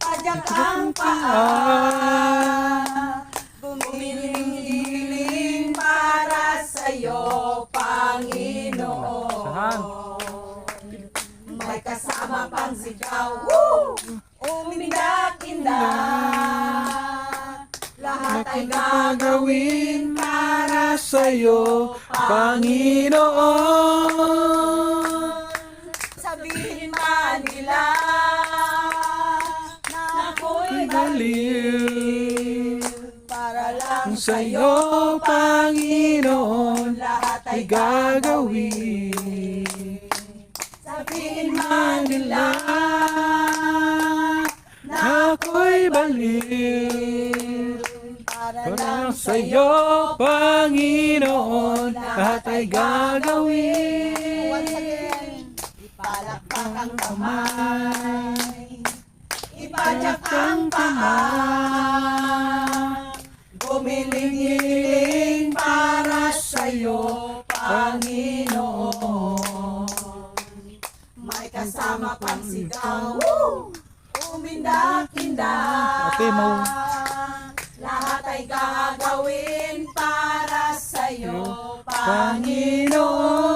Ipadyak ang paa, gumiling-giling para sa'yo, Panginoon. May kasama pang sigaw, umindak-indak, lahat ay gagawin para sa'yo, Panginoon. Sabihin man nila na ako'y Baliw para lang sa'yo, Panginoon, lahat ay ay gagawin. sabihin man nila Na ako'y baliw para lang para sa'yo, Panginoon, lahat ay gagawin. Once again, ipalakpak ang kamay, ipadyak ang paa, gumiling-giling para sa'yo, Panginoon. May kasama pang sigaw, umindak-indak, Ate, mau. lahat ay gagawin para sa'yo, Panginoon. Panginoon.